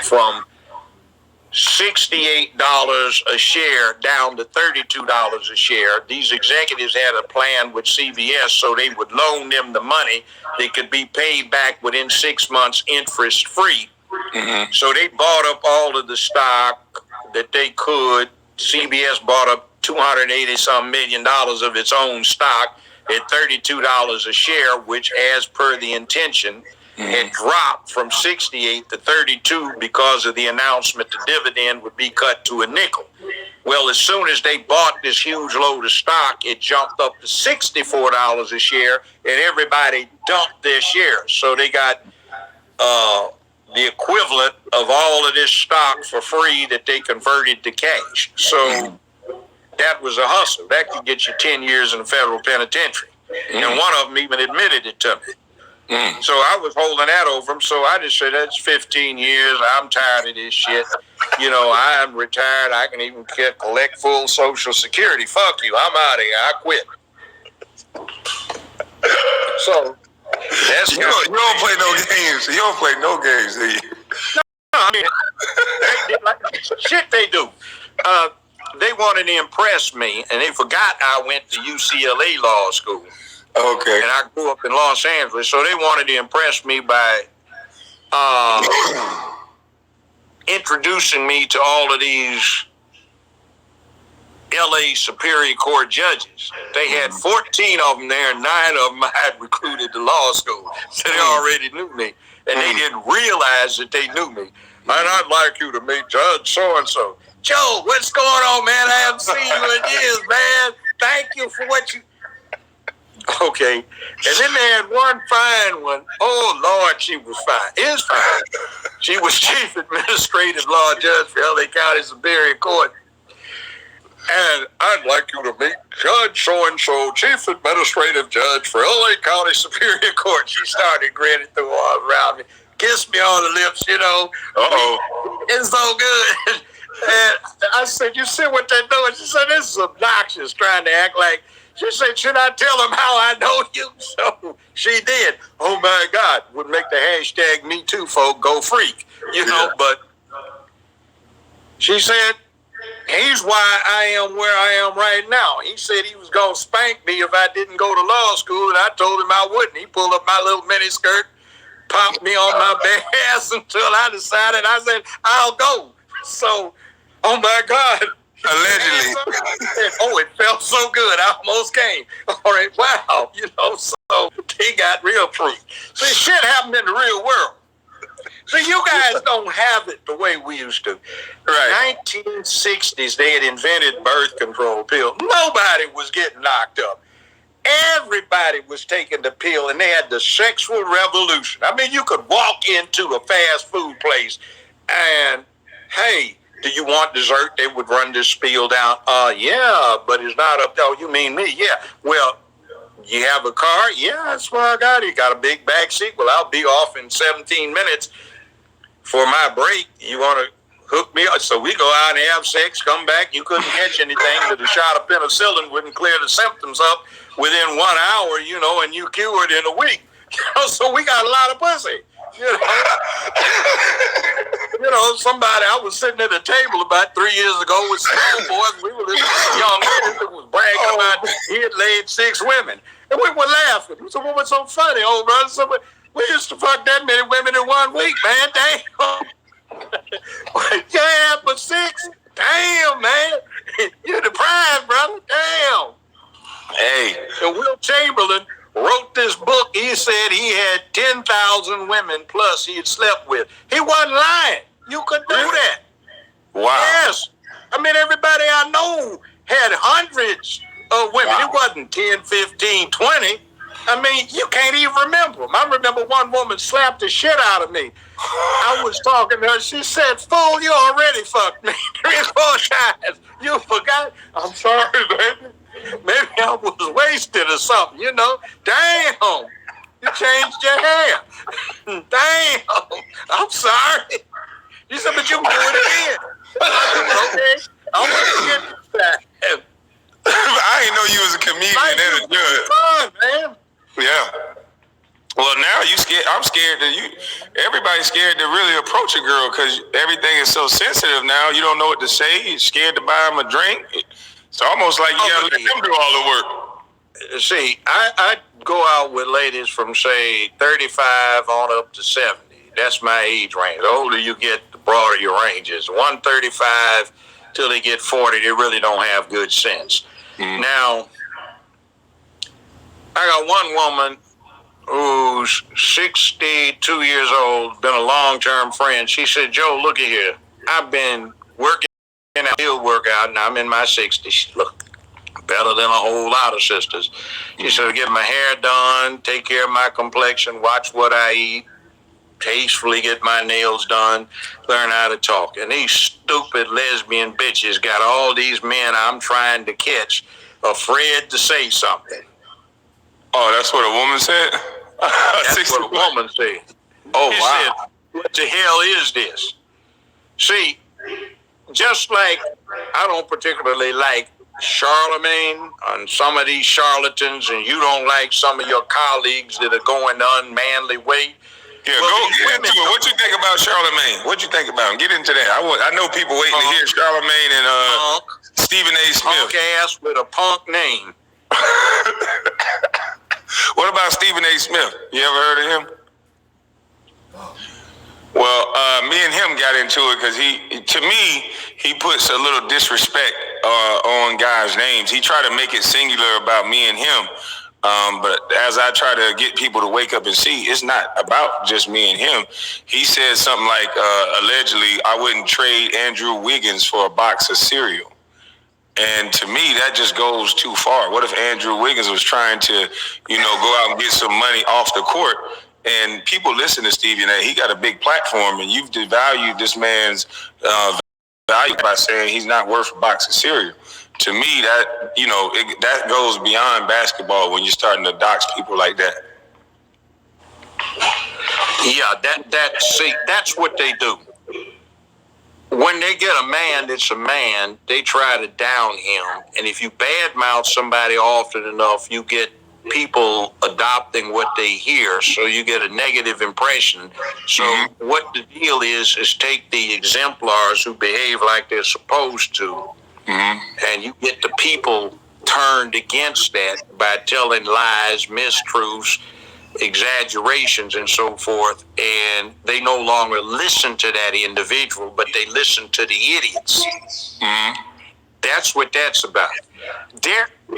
from $68 a share down to $32 a share. These executives had a plan with CBS so they would loan them the money. They could be paid back within 6 months interest free. Mm-hmm. So they bought up all of the stock that they could. CBS bought up $280-some million of its own stock at $32 a share, which, as per the intention, had dropped from 68 to 32 because of the announcement the dividend would be cut to a nickel. Well, as soon as they bought this huge load of stock, it jumped up to $64 a share, and everybody dumped their shares. So they got the equivalent of all of this stock for free that they converted to cash. So that was a hustle. That could get you 10 years in the federal penitentiary. And one of them even admitted it to me. So I was holding that over him. So I just said, that's 15 years. I'm tired of this shit. You know, I'm retired. I can even collect full Social Security. Fuck you. I'm out of here. I quit. So that's you don't play no games. You don't play no games, do you? No, I mean, shit they do. They wanted to impress me, and they forgot I went to UCLA Law School. Okay. And I grew up in Los Angeles, so they wanted to impress me by introducing me to all of these LA Superior Court judges. They had 14 of them there, and 9 of them I had recruited to law school. So they already knew me, and they didn't realize that they knew me. And I'd like you to meet Judge so-and-so. Joe, what's going on, man? I haven't seen you in years, man. Thank you for what you... Okay. And then they had one fine one. Oh, Lord, she was fine. Is fine. She was Chief Administrative Law Judge for LA County Superior Court. And I'd like you to meet Judge so-and-so, Chief Administrative Judge for LA County Superior Court. She started grinning through all around me. Kissed me on the lips, you know. Uh-oh. It's so good. And I said, you see what they're doing? She said, this is obnoxious, trying to act like... She said, should I tell them how I know you? So she did. Oh, my God. Would make the hashtag Me Too folk go freak, you know. But she said, he's why I am where I am right now. He said he was going to spank me if I didn't go to law school, and I told him I wouldn't. He pulled up my little mini skirt, popped me on my bare ass until I decided. I said, I'll go. So, oh, my God. Allegedly. Oh, it felt so good. I almost came. All right, wow. You know, so they got real proof. See, shit happened in the real world. See, you guys don't have it the way we used to. Right. 1960s, they had invented birth control pill. Nobody was getting knocked up. Everybody was taking the pill, and they had the sexual revolution. I mean, you could walk into a fast food place and, hey, do you want dessert? They would run this spiel down. Yeah, but it's not up there. Oh, you mean me? Yeah. Well, you have a car? Yeah, that's what I got. You got a big back seat? Well, I'll be off in 17 minutes for my break. You want to hook me up? So we go out and have sex, come back. You couldn't catch anything, but a shot of penicillin wouldn't clear the symptoms up within 1 hour, you know, and you cured in a week. So we got a lot of pussy. You know, somebody, I was sitting at a table about 3 years ago with some boys. We were listening to a young man that was bragging about he had laid 6 women. And we were laughing. We said, well, what's so funny, old brother? So we used to fuck that many women in 1 week, man. Damn. Yeah, but 6? Damn, man. You're deprived, brother. Damn. Hey. And Will Chamberlain wrote this book. He said he had 10,000 women plus he had slept with. He wasn't lying. You could do that. Wow. Yes. I mean, everybody I know had hundreds of women. Wow. It wasn't 10, 15, 20. I mean, you can't even remember them. I remember one woman slapped the shit out of me. I was talking to her. She said, fool, you already fucked me 3 or 4 times. You forgot? I'm sorry, baby. Maybe I was wasted or something, you know. Damn. You changed your hair. Damn. I'm sorry. You said, but you can do it again. Okay. I'm going to get this back. I didn't know you was a comedian and a judge. Fun, man. Yeah. Well, now you scared. I'm scared that you. everybody's scared to really approach a girl because everything is so sensitive now. You don't know what to say. You're scared to buy them a drink. It's almost like you gotta let them do all the work. See, I go out with ladies from, say, 35 on up to 70. That's my age range. The older you get, the broader your range is. 135 till they get 40, they really don't have good sense. Mm-hmm. Now, I got one woman who's 62 years old, been a long-term friend. She said, Joe, look at here. I've been working in a field workout, and I'm in my 60s. She look better than a whole lot of sisters. She said, get my hair done, take care of my complexion, watch what I eat, tastefully get my nails done, learn how to talk. And these stupid lesbian bitches got all these men I'm trying to catch afraid to say something. Oh, that's what a woman said? That's what a woman said. Oh, she said, what the hell is this? See, just like I don't particularly like Charlemagne and some of these charlatans, and you don't like some of your colleagues that are going the unmanly way. Yeah, well, go get into it. What you think about Charlemagne? What you think about him? Get into that. I know people waiting to hear Charlemagne and Stephen A. Smith. Punk ass with a punk name. What about Stephen A. Smith? You ever heard of him? Well, me and him got into it because to me, he puts a little disrespect on guys' names. He tried to make it singular about me and him. But as I try to get people to wake up and see, it's not about just me and him. He said something like, allegedly, I wouldn't trade Andrew Wiggins for a box of cereal. And to me, that just goes too far. What if Andrew Wiggins was trying to, go out and get some money off the court? And people listen to Stephen A. He got a big platform, and you've devalued this man's value by saying he's not worth a box of cereal. To me, that that goes beyond basketball when you're starting to dox people like that. Yeah, that's what they do. When they get a man that's a man, they try to down him. And if you badmouth somebody often enough, you get people adopting what they hear, so you get a negative impression. So what the deal is take the exemplars who behave like they're supposed to, and you get the people turned against that by telling lies, mistruths, exaggerations, and so forth, and they no longer listen to that individual, but they listen to the idiots. That's what that's about.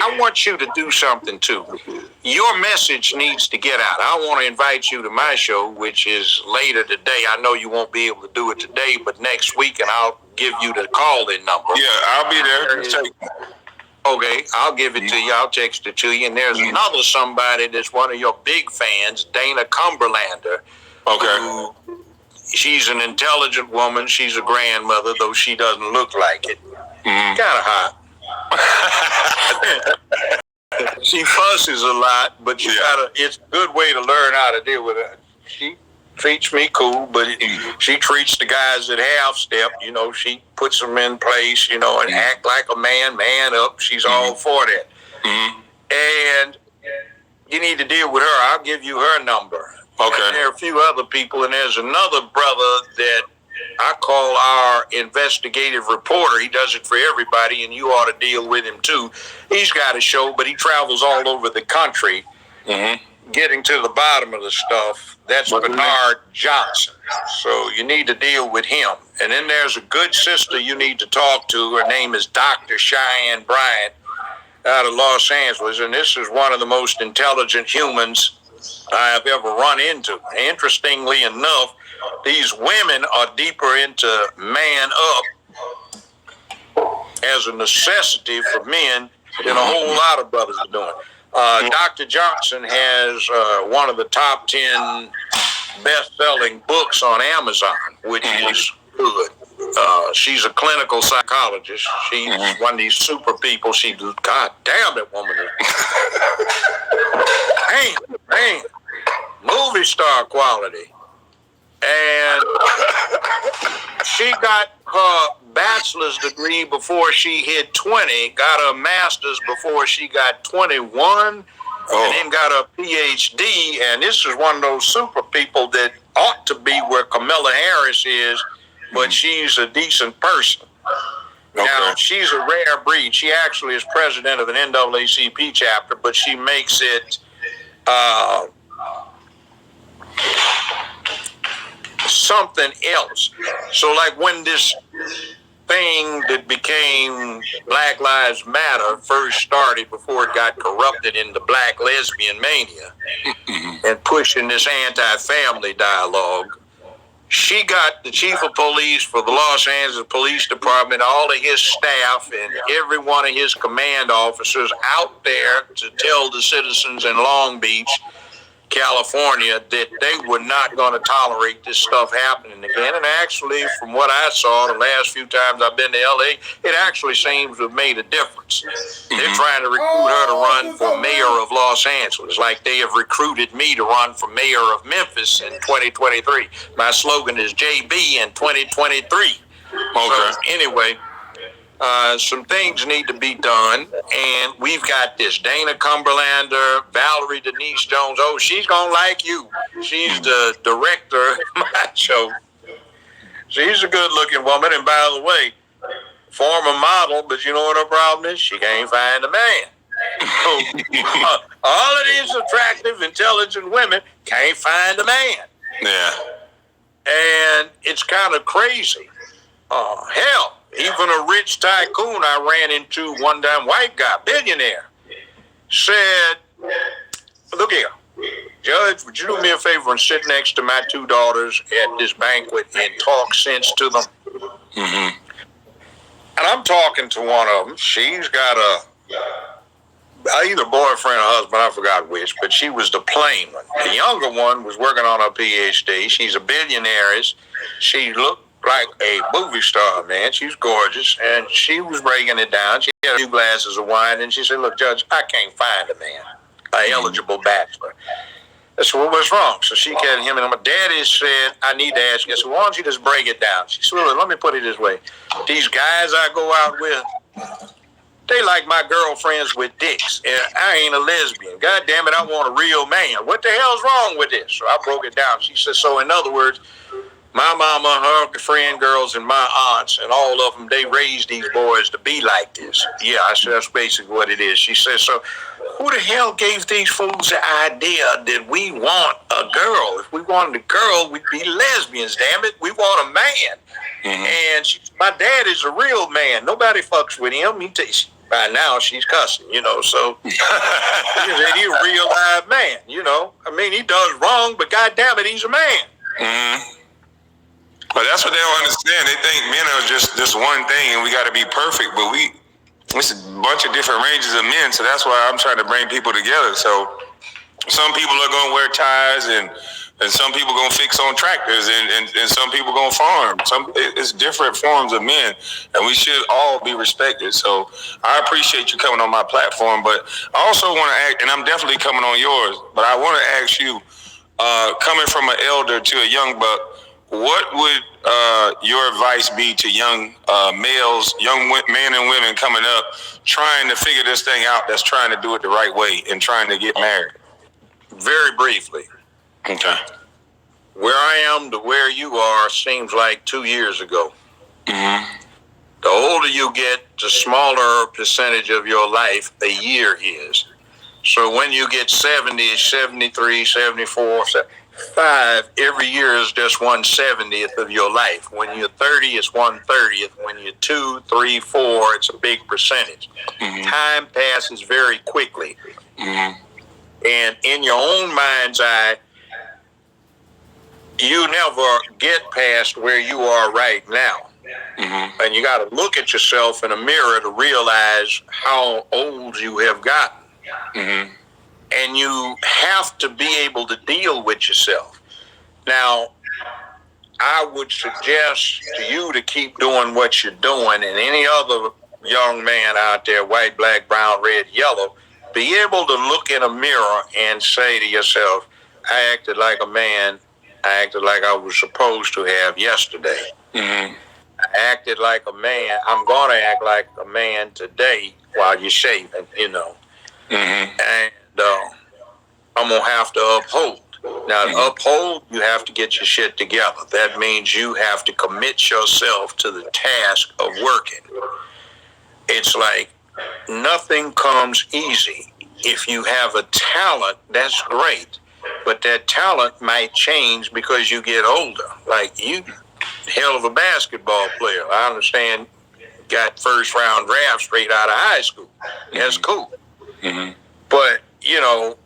I want you to do something too. Your message needs to get out. I want to invite you to my show, which is later today. I know you won't be able to do it today, but next week, and I'll give you the call-in number. Yeah, I'll be there. Okay, I'll give it to you. I'll text it to you. And there's another somebody that's one of your big fans, Dana Cumberlander. Okay. She's an intelligent woman. She's a grandmother, though she doesn't look like it. Kind of hot. She fusses a lot, but it's a good way to learn how to deal with her. She treats me cool, but she treats the guys at half step. She puts them in place, and act like a man up. She's all for that. And you need to deal with her. I'll give you her number. Okay. And there are a few other people, and there's another brother that I call our investigative reporter. He does it for everybody, and you ought to deal with him too. He's got a show, but he travels all over the country getting to the bottom of the stuff. That's Bernard Johnson. So you need to deal with him. And then there's a good sister you need to talk to. Her name is Dr. Cheyenne Bryant out of Los Angeles, and this is one of the most intelligent humans I have ever run into. Interestingly enough, these women are deeper into man up as a necessity for men than a whole lot of brothers are doing. Dr. Johnson has one of the top 10 best-selling books on Amazon, which is good. She's a clinical psychologist. She's one of these super people. God damn, that woman is man, movie star quality. And she got her bachelor's degree before she hit 20, got her master's before she got 21, and then got her PhD. And this is one of those super people that ought to be where Kamala Harris is, but she's a decent person. Okay. Now, she's a rare breed. She actually is president of an NAACP chapter, but she makes it something else. So, like when this thing that became Black Lives Matter first started, before it got corrupted into Black lesbian mania and pushing this anti-family dialogue, she got the chief of police for the Los Angeles Police Department, all of his staff, and every one of his command officers out there to tell the citizens in Long Beach, California, that they were not going to tolerate this stuff happening again. And actually, from what I saw the last few times I've been to LA, it actually seems to have made a difference. They're trying to recruit her to run for mayor of Los Angeles, like they have recruited me to run for mayor of Memphis in 2023. My slogan is JB in 2023. Okay. So anyway, some things need to be done, and we've got this Dana Cumberlander, Valerie Denise Jones. Oh, she's gonna like you. She's the director of my show. She's a good-looking woman, and by the way, former model, but you know what her problem is? She can't find a man. All of these attractive, intelligent women can't find a man. Yeah. And it's kind of crazy. Hell, even a rich tycoon I ran into one time, white guy, billionaire, said, look here, Judge, would you do me a favor and sit next to my two daughters at this banquet and talk sense to them? Mm-hmm. And I'm talking to one of them. She's got either boyfriend or husband, I forgot which, but she was the plain one. The younger one was working on her PhD. She's a billionaire. She looked like a movie star, man. She's gorgeous, and she was breaking it down. She had a few glasses of wine, and she said, look, Judge, I can't find a man, an eligible bachelor. I said, well, what's wrong? So she came to him, and my daddy said, I need to ask you. I said, why don't you just break it down? She said, well, let me put it this way. These guys I go out with, they like my girlfriends with dicks, and I ain't a lesbian. God damn it, I want a real man. What the hell's wrong with this? So I broke it down. She said, so in other words, my mama, her friend girls, and my aunts, and all of them, they raised these boys to be like this. Yeah, I said, that's basically what it is. She said, so who the hell gave these fools the idea that we want a girl? If we wanted a girl, we'd be lesbians, damn it. We want a man. Mm-hmm. And my dad is a real man. Nobody fucks with him. By now, she's cussing, so he's a real live man, I mean, he does wrong, but God damn it, he's a man. Mm-hmm. But that's what they don't understand. They think men are just this one thing and we got to be perfect. But it's a bunch of different ranges of men. So that's why I'm trying to bring people together. So some people are going to wear ties and some people going to fix on tractors and some people going to farm. It's different forms of men, and we should all be respected. So I appreciate you coming on my platform. But I also want to ask, and I'm definitely coming on yours, but I want to ask you, coming from an elder to a young buck, what would your advice be to young males, young men and women coming up, trying to figure this thing out, that's trying to do it the right way and trying to get married? Very briefly. Okay. Where I am to where you are seems like 2 years ago. Mm-hmm. The older you get, the smaller percentage of your life a year is. So when you get 70, 73, 74, 75, every year is just 1/70th of your life. When you're 30, it's 1/30th. When you're 2, 3, 4, it's a big percentage. Mm-hmm. Time passes very quickly. Mm-hmm. And in your own mind's eye, you never get past where you are right now. Mm-hmm. And you got to look at yourself in a mirror to realize how old you have gotten. Mm-hmm. And you have to be able to deal with yourself. Now, I would suggest to you to keep doing what you're doing, and any other young man out there, white, black, brown, red, yellow, be able to look in a mirror and say to yourself, I acted like a man. I acted like I was supposed to have yesterday. Mm-hmm. I acted like a man. I'm going to act like a man today while you're shaving, Mm-hmm. And I'm going to have to uphold. Now, to uphold, you have to get your shit together. That means you have to commit yourself to the task of working. It's like nothing comes easy. If you have a talent, that's great. But that talent might change because you get older. Like you, hell of a basketball player. I understand, got first round draft straight out of high school. That's cool. But, you know,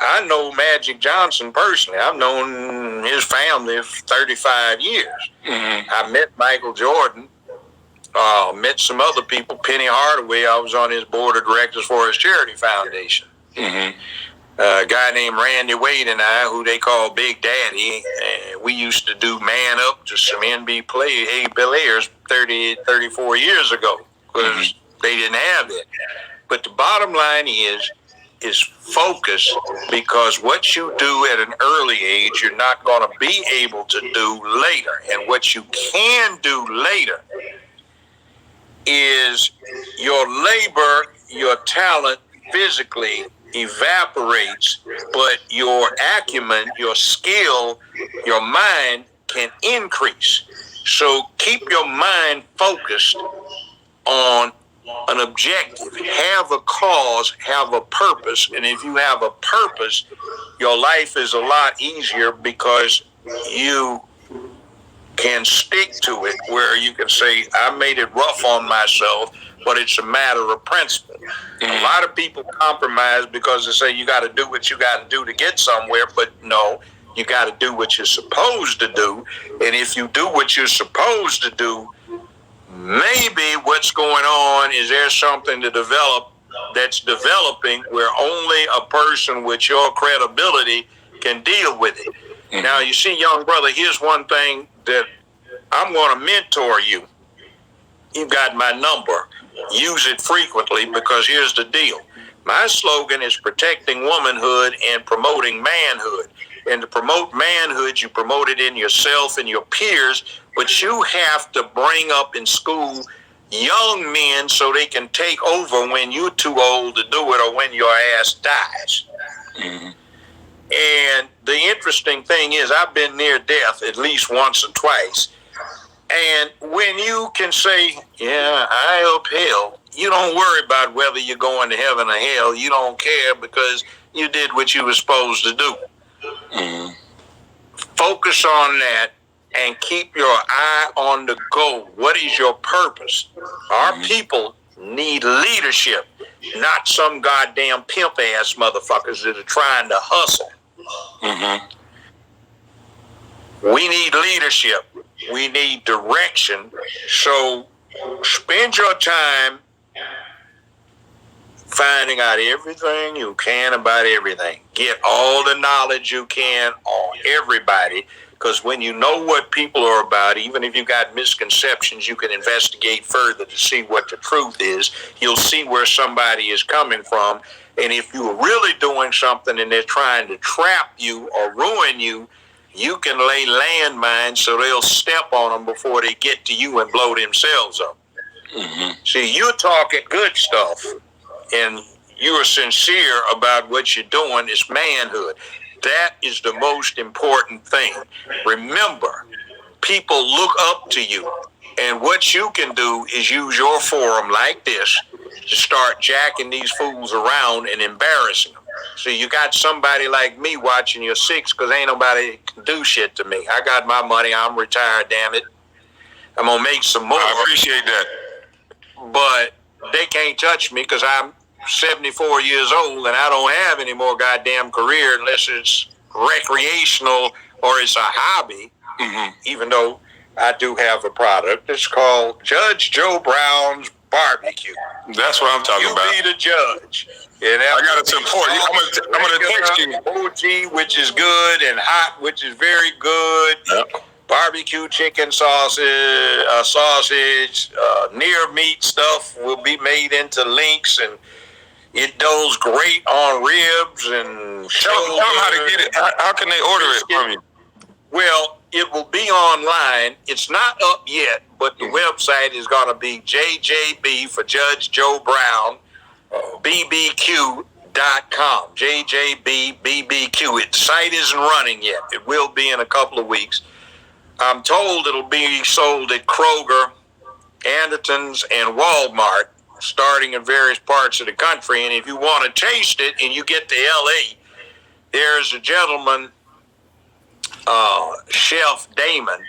I know Magic Johnson personally. I've known his family for 35 years. I met Michael Jordan, met some other people. Penny Hardaway, I was on his board of directors for his charity foundation. A guy named Randy Wade and I, who they call Big Daddy, we used to do Man Up to some NBA players 34 years ago because they didn't have it. But the bottom line is focus, because what you do at an early age, you're not going to be able to do later. And what you can do later is your labor, your talent physically evaporates, but your acumen, your skill, your mind can increase. So keep your mind focused on an objective, have a cause, have a purpose. And if you have a purpose, your life is a lot easier because you can stick to it, where you can say, I made it rough on myself, but it's a matter of principle. A lot of people compromise because they say you got to do what you got to do to get somewhere, but no, you got to do what you're supposed to do. And if you do what you're supposed to do, maybe what's going on is there's something to develop that's developing where only a person with your credibility can deal with it. Now, you see, young brother, here's one thing that I'm going to mentor you. You got my number. Use it frequently, because here's the deal. My slogan is protecting womanhood and promoting manhood. And to promote manhood, you promote it in yourself and your peers, but you have to bring up in school young men so they can take over when you're too old to do it or when your ass dies. And the interesting thing is, I've been near death at least once or twice. And when you can say, yeah, I upheld, you don't worry about whether you're going to heaven or hell. You don't care because you did what you were supposed to do. Focus on that and keep your eye on the goal. What is your purpose? Our people need leadership, not some goddamn pimp ass motherfuckers that are trying to hustle. We need leadership. We need direction. So spend your time finding out everything you can about everything. Get all the knowledge you can on everybody, because when you know what people are about, even if you got misconceptions, you can investigate further to see what the truth is. You'll see where somebody is coming from. And if you're really doing something and they're trying to trap you or ruin you, you can lay landmines so they'll step on them before they get to you and blow themselves up. See, you're talking good stuff, and you're sincere about what you're doing. It's manhood. That is the most important thing. Remember, people look up to you, and what you can do is use your forum like this to start jacking these fools around and embarrassing them. So you got somebody like me watching your six, because ain't nobody can do shit to me. I got my money. I'm retired, damn it. I'm going to make some more. I appreciate that. But they can't touch me because I'm 74 years old and I don't have any more goddamn career unless it's recreational or it's a hobby, even though I do have a product. It's called Judge Joe Brown's Barbecue. That's what I'm talking about. You be the judge. And I got to support you. I'm going to text you. OG, which is good, and hot, which is very good. Yep. Barbecue chicken sausage, near meat stuff will be made into links, and it does great on ribs and Tell them how to get it. How can they order it from you? Well, it will be online. It's not up yet, but the website is going to be JJB for Judge Joe Brown, BBQ.com. JJBBBQ. The site isn't running yet. It will be in a couple of weeks. I'm told it'll be sold at Kroger, Anderton's, and Walmart, starting in various parts of the country. And if you want to taste it and you get to L.A., there's a gentleman, Chef Damon,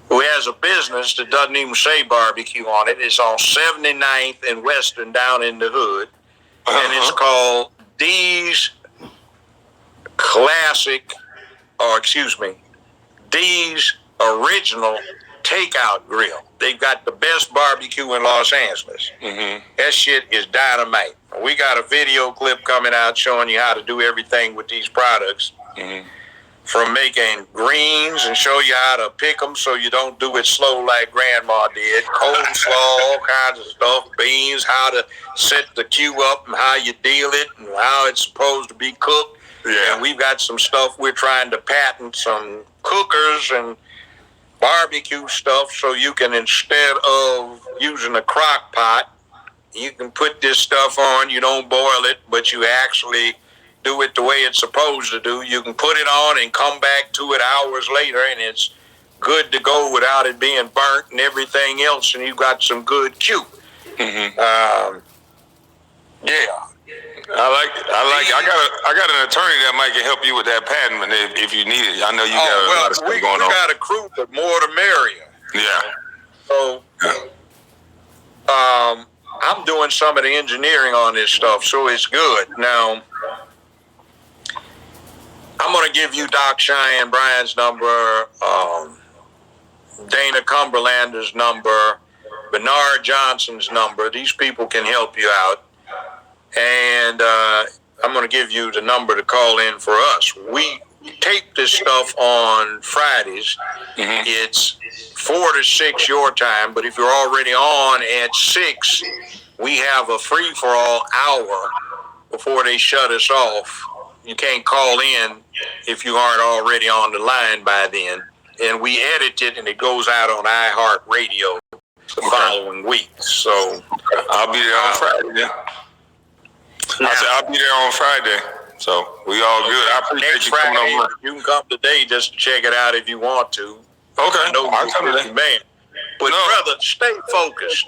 who has a business that doesn't even say barbecue on it. It's on 79th and Western down in the hood. And it's called D's D's Original Takeout Grill. They've got the best barbecue in Los Angeles. Mm-hmm. That shit is dynamite. We got a video clip coming out showing you how to do everything with these products. Mm-hmm. From making greens and show you how to pick them so you don't do it slow like Grandma did. Coleslaw, all kinds of stuff, beans, how to set the cue up and how you deal it and how it's supposed to be cooked. Yeah. And we've got some stuff we're trying to patent, some cookers and barbecue stuff so you can, instead of using a crock pot, you can put this stuff on. You don't boil it, but you actually do it the way it's supposed to do. You can put it on and come back to it hours later, and it's good to go without it being burnt and everything else, and you've got some good cue. Mm-hmm. Yeah. I like it. I got an attorney that might can help you with that patent if you need it. I know you got a lot of stuff going on. We got a crew, but more the merrier. Yeah. So, I'm doing some of the engineering on this stuff, so it's good. Now, I'm going to give you Doc Cheyenne Bryan's number, Dana Cumberlander's number, Bernard Johnson's number. These people can help you out. And I'm going to give you the number to call in for us. We tape this stuff on Fridays. Mm-hmm. It's 4 to 6 your time, but if you're already on at 6, we have a free-for-all hour before they shut us off. You can't call in if you aren't already on the line by then. And we edit it, and it goes out on iHeartRadio the following week. So I'll be there on Friday. Yeah. I said I'll be there on Friday. So we all good. I appreciate next you Friday, coming over. you can come today just to check it out if you want to. Okay. I know I'll come today. man. But brother, stay focused.